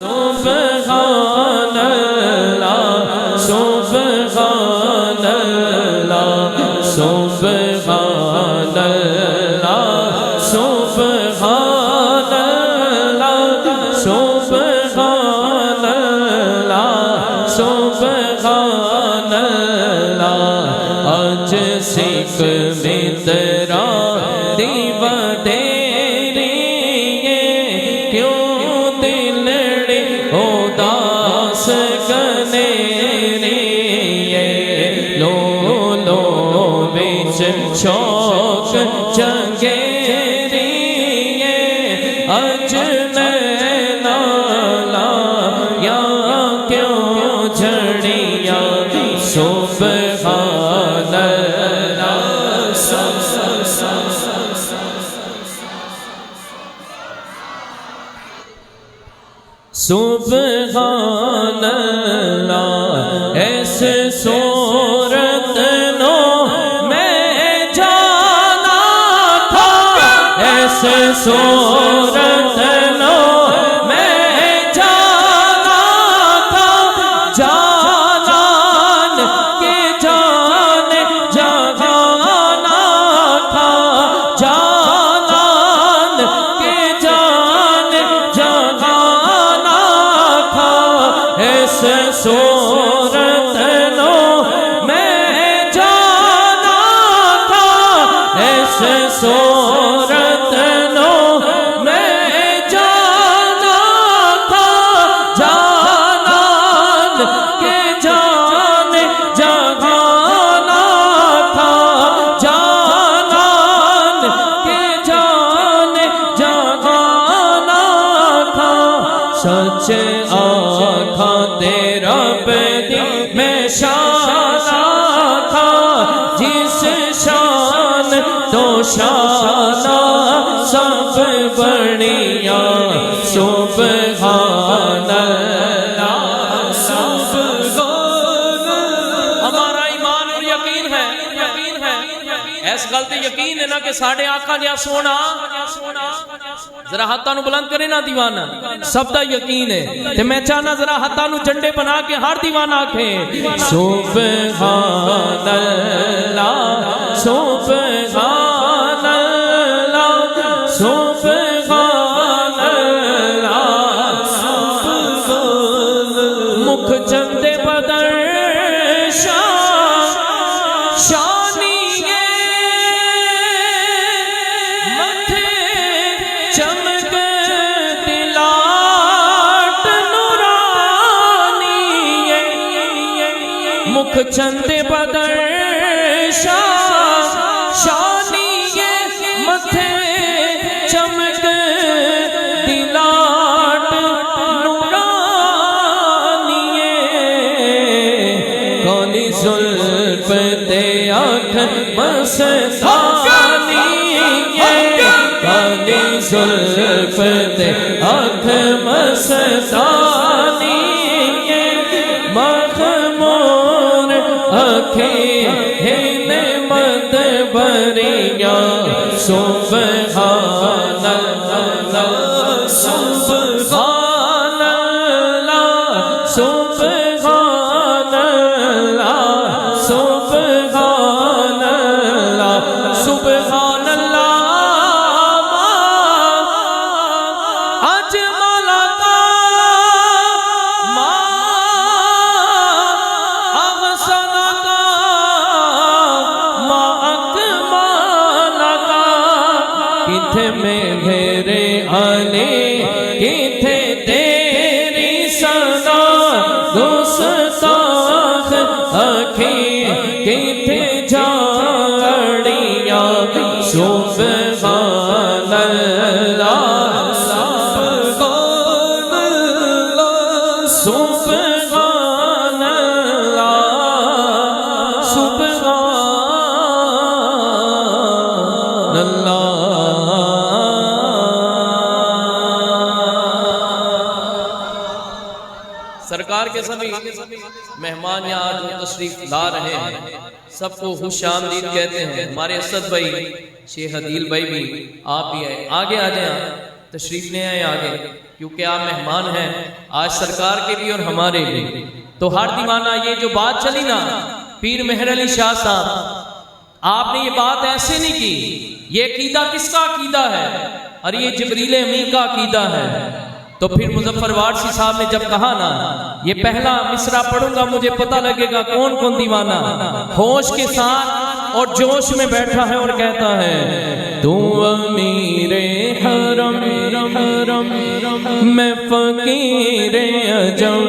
سبحان اللہ سبحان اللہ سبحان اللہ سبحان اللہ سبحان اللہ سبحان اللہ آج سکھ میں تیرا دیوا تیری کیوں اداس کنے لو لو بچ شوق چنگیری اج نینا لایا کیوں جھڑیا سبحان اللہ سبحان اللہ ایسے صورت نو میں جانا تھا ایسے صورت نو میں جانا تھا جانان کے جان جہانا تھا جانان کے جان جہانا ایسے صورت نو میں جانا تھا ایسے صورت نو میں جانا تھا جانان کے جان جہانا تھا جانان کے جان جہانا تھا سچ آنکھا تیرا پیدی میں شانہ تھا جس شان تو شانہ سب بڑھیا سبحان اللہ سبحان ہمارا ایمان اور یقین ہے ایس غلط یقین ہے نا کہ ساڑھے آقا جا سونا ذرا ہاتھاں نو بلند کرے نا دیوانہ سب دا یقین ہے تے میں چاہنا ذرا ہاتھاں نو جھنڈے بنا کے ہر دیوانہ آکھیں سبحان اللہ سبحان اللہ سبحان اللہ مکھ چندے بدر شانی چمک دلاٹ نورانی مکھ چند بدر شانی متھے چمک دلاٹ نورانی کالی زلف تے آنکھ مستانی کالی زلف تے آنکھ مستانی مخمور اکھیں نعمت بھریا سبحان اللہ سبحان اللہ سبحان اللہ سبحان اللہ سبحان اللہ کتھے میں میرے علی کتھے تیری ثنا گستاخ اکھیں کتھے جھاڑیاں سبحان اللہ سبحان اللہ سبحان اللہ سبحان اللہ سرکار کے سبھی مہمان یہاں جو تشریف لا رہے ہیں سب کو خوش آمدید کہتے ہیں ہمارے اسد بھائی شیخ عدیل بھائی بھی آپ بھی آئے آگے آ جائیں تشریف لے آئے آگے کیونکہ آپ مہمان ہیں آج سرکار کے بھی اور ہمارے بھی. تو ہر دیوانہ یہ جو بات چلی نا پیر مہر علی شاہ صاحب، آپ نے یہ بات ایسے نہیں کی. یہ عقیدہ کس کا عقیدہ ہے؟ اور یہ جبریل امین کا عقیدہ ہے. تو پھر مظفر وارثی صاحب نے جب کہا نا یہ پہلا مصرع پڑھوں گا مجھے پتہ لگے گا کون کون دیوانہ ہوش کے ساتھ اور جوش میں بیٹھا ہے اور کہتا ہے تو امیر حرم میں فقیر عجم